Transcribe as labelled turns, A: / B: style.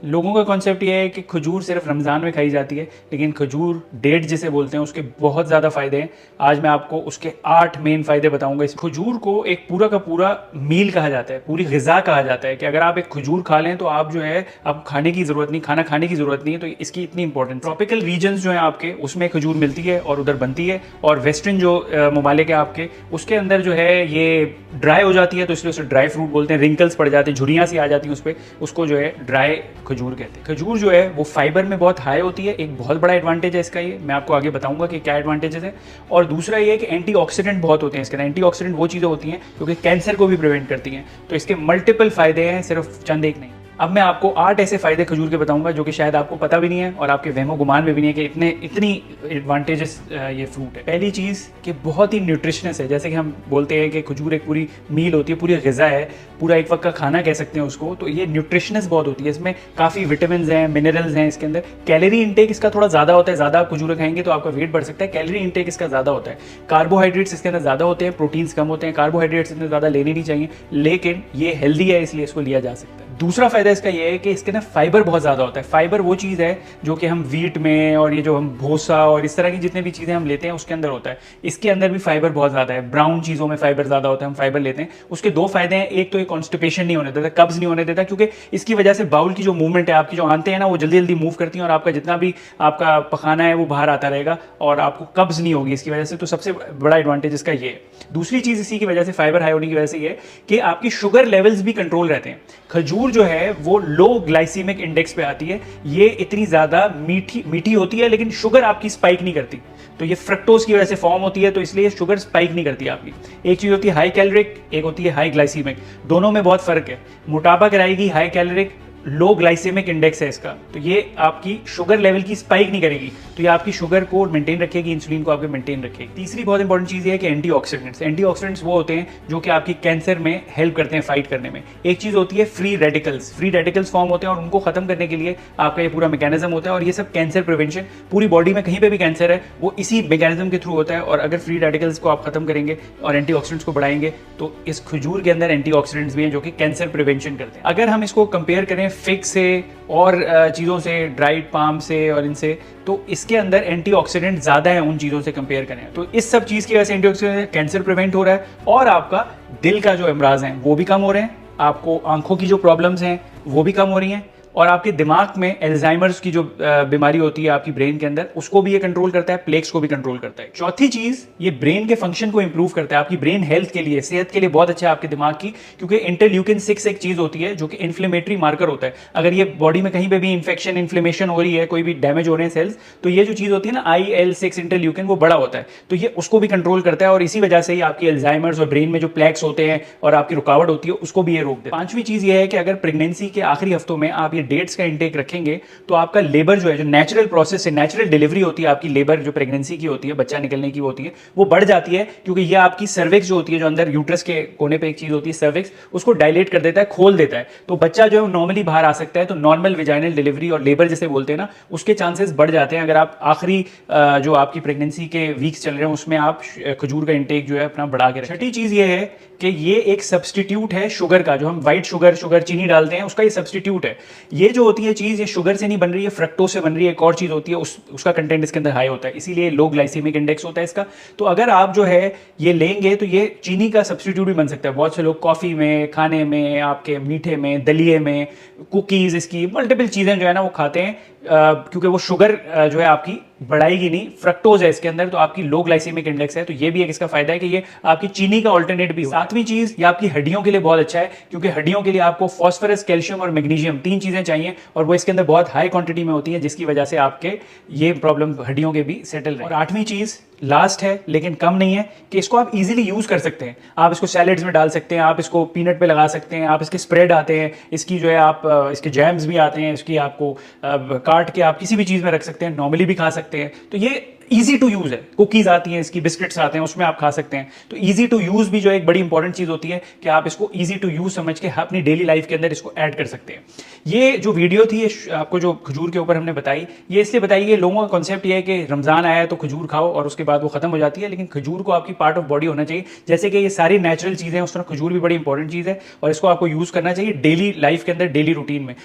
A: लोगों का कॉन्सेप्ट ये है कि खजूर सिर्फ रमज़ान में खाई जाती है, लेकिन खजूर डेट जिसे बोलते हैं उसके बहुत ज़्यादा फ़ायदे हैं। आज मैं आपको उसके 8 मेन फ़ायदे बताऊंगा। इस खजूर को एक पूरा का पूरा मील कहा जाता है, पूरी ग़िज़ा कहा जाता है कि अगर आप एक खजूर खा लें तो आप जो है आप खाने की ज़रूरत नहीं, खाना खाने की ज़रूरत नहीं है। तो इसकी इतनी इंपॉर्टेंस। ट्रॉपिकल रीजन्स जो है आपके उसमें खजूर मिलती है और उधर बनती है, और वेस्टर्न जो ममालिक है आपके उसके अंदर जो है ये ड्राई हो जाती है, तो इसलिए उसे ड्राई फ्रूट बोलते हैं। रिंकल्स पड़ जाते हैं, झुर्रियाँ सी आ जाती हैं उस पर, उसको जो है ड्राई खजूर कहते हैं। खजूर जो है वो फाइबर में बहुत हाई होती है, एक बहुत बड़ा एडवांटेज है इसका। ये मैं आपको आगे बताऊंगा कि क्या एडवांटेजेस है। और दूसरा ये है कि एंटीऑक्सीडेंट बहुत होते हैं इसके अंदर। एंटीऑक्सीडेंट वो चीज़ें होती हैं जो कि कैंसर को भी प्रिवेंट करती हैं। तो इसके मल्टीपल फायदे हैं, सिर्फ चंद एक नहीं। अब मैं आपको 8 ऐसे फायदे खजूर के बताऊंगा जो कि शायद आपको पता भी नहीं है और आपके वहमो गुमान में भी नहीं है कि इतनी एडवांटेजेस ये फ्रूट है। पहली चीज़ कि बहुत ही न्यूट्रिशनस है। जैसे कि हम बोलते हैं कि खजूर एक पूरी मील होती है, पूरी ग़िज़ा है, पूरा एक वक्त का खाना कह सकते हैं उसको। तो ये न्यूट्रिशनस बहुत होती है, इसमें काफ़ी विटामिन हैं, मिनरल्स हैं इसके अंदर। कैलोरी इंटेक इसका थोड़ा ज़्यादा होता है, ज़्यादा आप खजूर खाएंगे तो आपका वेट बढ़ सकता है। कैलोरी इंटेक इसका ज़्यादा होता है। कार्बोहाइड्रेट्स इसके अंदर ज़्यादा होते हैं, प्रोटीन्स कम होते हैं। कार्बोहाइड्रेट्स इतने ज़्यादा लेने नहीं चाहिए, लेकिन ये हेल्दी है इसलिए इसको लिया जा सकता है। दूसरा फायदा इसका ये है कि इसके अंदर फाइबर बहुत ज़्यादा होता है। फाइबर वो चीज़ है जो कि हम वीट में और ये जो हम भूसा और इस तरह की जितने भी चीज़ें हम लेते हैं उसके अंदर होता है। इसके अंदर भी फाइबर बहुत ज़्यादा है। ब्राउन चीज़ों में फाइबर ज़्यादा होता है, हम फाइबर लेते हैं। उसके दो फायदे हैं, एक तो ये कॉन्स्टिपेशन नहीं होने देता, कब्ज नहीं होने देता, क्योंकि इसकी वजह से बाउल की जो मूवमेंट है, आपकी जो आंतें हैं ना, वो जल्दी जल्दी मूव करती हैं और आपका जितना भी आपका पखाना है वो बाहर आता रहेगा और आपको कब्ज नहीं होगी इसकी वजह से। तो सबसे बड़ा एडवांटेज इसका ये है। दूसरी चीज़ इसी की वजह से, फाइबर हाई होने की वजह से ये कि आपकी शुगर लेवल्स भी कंट्रोल रहते हैं। खजूर जो है वो लो ग्लाइसीमिक इंडेक्स पे आती है। ये इतनी ज़्यादा मीठी होती है, लेकिन शुगर आपकी स्पाइक नहीं करती। तो ये फ्रक्टोज की वजह से फॉर्म होती है, तो इसलिए शुगर स्पाइक नहीं करती आपकी। एक चीज़ होती है हाई कैलोरिक, एक होती है हाई ग्लाइसीमिक। दोनों में बहुत फ़र्क है। मोटापा कराएगी हाई कैलोरिक, लो ग्लाइसेमिक इंडेक्स है इसका, तो ये आपकी शुगर लेवल की स्पाइक नहीं करेगी, तो ये आपकी शुगर को मेंटेन रखेगी, इंसुलिन को आपके मेंटेन रखेगी। तीसरी बहुत इंपॉर्टेंट चीज़ ये है कि एंटीऑक्सीडेंट्स। एंटीऑक्सीडेंट्स वो होते हैं जो कि आपकी कैंसर में हेल्प करते हैं फाइट करने में। एक चीज़ होती है free radicals. Free radicals form होते हैं और उनको खत्म करने के लिए आपका ये पूरा मैकेनिज्म होता है। और ये सब कैंसर प्रिवेंशन, पूरी बॉडी में कहीं पर भी कैंसर है वो इसी मैकेनिज्म के थ्रू होता है। और अगर फ्री रेडिकल्स को आप खत्म करेंगे और एंटीऑक्सीडेंट्स को बढ़ाएंगे तो इस खजूर के अंदर एंटीऑक्सीडेंट्स भी हैं जो कि कैंसर प्रिवेंशन करते हैं। अगर हम इसको कंपेयर करें फिग से और चीज़ों से, ड्राइड पाम से और इनसे, तो इसके अंदर एंटीऑक्सीडेंट ज़्यादा है उन चीज़ों से कंपेयर करें। तो इस सब चीज़ की वजह से एंटीऑक्सीडेंट कैंसर प्रिवेंट हो रहा है और आपका दिल का जो अमराज हैं वो भी कम हो रहे हैं, आपको आंखों की जो प्रॉब्लम्स हैं वो भी कम हो रही हैं, और आपके दिमाग में एल्जाइमर्स की जो बीमारी होती है आपकी ब्रेन के अंदर, उसको भी ये कंट्रोल करता है, प्लेक्स को भी कंट्रोल करता है। चौथी चीज, ये ब्रेन के फंक्शन को इंप्रूव करता है। आपकी ब्रेन हेल्थ के लिए, सेहत के लिए बहुत अच्छा है आपके दिमाग की, क्योंकि इंटरल्यूकिन 6 एक चीज होती है जो कि इन्फ्लेमेटरी मार्कर होता है। अगर ये बॉडी में कहीं पे भी इन्फेक्शन, इन्फ्लेमेशन हो रही है, कोई भी डैमेज हो रहे हैं सेल्स, तो ये जो चीज होती है ना IL-6 इंटरल्यूकिन, वो बड़ा होता है, तो ये उसको भी कंट्रोल करता है। और इसी वजह से ही आपकी एल्जाइमर्स और ब्रेन में जो प्लेक्स होते हैं और आपकी रुकावट होती है उसको भी ये रोक देता है। पांचवी चीज ये है कि अगर प्रेगनेंसी के आखिरी हफ्तों में आप ये डेट्स का इंटेक रखेंगे तो आपका लेबर जो है, जो नेचुरल प्रोसेस है, नेचुरल डिलीवरी होती है आपकी, लेबर जो प्रेगनेंसी की होती है, बच्चा निकलने की होती है, वो बढ़ जाती है, क्योंकि ये आपकी सर्विक्स जो होती है, जो अंदर यूट्रस के कोने पे एक चीज होती है सर्विक्स, उसको डायलेट कर देता है, खोल देता है, तो बच्चा जो है नॉर्मली बाहर आ सकता है। तो नॉर्मल विजाइनल डिलीवरी और लेबर जिसे बोलते हैं ना, उसके चांसेस बढ़ जाते हैं अगर आप आखिरी जो आपकी प्रेगनेंसी के वीक्स चल रहे हैं उसमें आप खजूर का इंटेक जो है अपना बढ़ा के रखें। छठी चीज ये है कि ये एक सब्सटीट्यूट है शुगर का, जो हम व्हाइट शुगर चीनी डालते हैं उसका ये सब्सटीट्यूट है। ये जो होती है चीज, ये शुगर से नहीं बन रही है, फ्रक्टोज से बन रही है। एक और चीज होती है उसका कंटेंट इसके अंदर हाई होता है, इसीलिए लो ग्लाइसेमिक इंडेक्स होता है इसका। तो अगर आप जो है ये लेंगे तो ये चीनी का सब्सटीट्यूट भी बन सकता है। बहुत से लोग कॉफी में, खाने में, आपके मीठे में, दलिए में, कुकीज, इसकी मल्टीपल चीजें जो है ना वो खाते हैं, क्योंकि वो शुगर जो है आपकी बढ़ाएगी नहीं, फ्रक्टोज है इसके अंदर, तो आपकी लो ग्लाइसेमिक इंडेक्स है। तो ये भी एक इसका फायदा है कि ये आपकी चीनी का ऑल्टरनेट भी हो। सातवीं चीज, ये आपकी हड्डियों के लिए बहुत अच्छा है, क्योंकि हड्डियों के लिए आपको फास्फोरस, कैल्शियम और मैग्नीशियम, 3 चीजें चाहिए, और वो इसके अंदर बहुत हाई क्वांटिटी में होती है, जिसकी वजह से आपके ये प्रॉब्लम हड्डियों के भी सेटल रहे। और आठवीं चीज, लास्ट है लेकिन कम नहीं है, कि इसको आप इजीली यूज कर सकते हैं। आप इसको सैलेड्स में डाल सकते हैं, आप इसको पीनट पे लगा सकते हैं, आप इसके स्प्रेड आते हैं, इसकी जो है आप इसके जैम्स भी आते हैं, इसकी आपको काट के आप किसी भी चीज़ में रख सकते हैं, नॉर्मली भी खा सकते हैं। तो ये ईजी टू यूज है। कुकीज आती हैं, इसकी बिस्किट्स आते हैं, उसमें आप खा सकते हैं। तो ईजी टू यूज भी जो एक बड़ी इंपॉर्टेंट चीज होती है कि आप इसको ईजी टू यूज समझ के अपनी डेली लाइफ के अंदर इसको ऐड कर सकते हैं। ये जो वीडियो थी, आपको जो खजूर के ऊपर हमने बताई, ये इसलिए बताई कि लोगों का कॉन्सेप्ट ये है कि रमजान आया है तो खजूर खाओ और उसके बाद वो खत्म हो जाती है, लेकिन खजूर को आपकी पार्ट ऑफ बॉडी होना चाहिए। जैसे कि ये सारी नेचुरल चीजें हैं, उस तरह खजूर भी बड़ी इंपॉर्टेंट चीज है और इसको आपको यूज करना चाहिए डेली लाइफ के अंदर, डेली रूटीन में।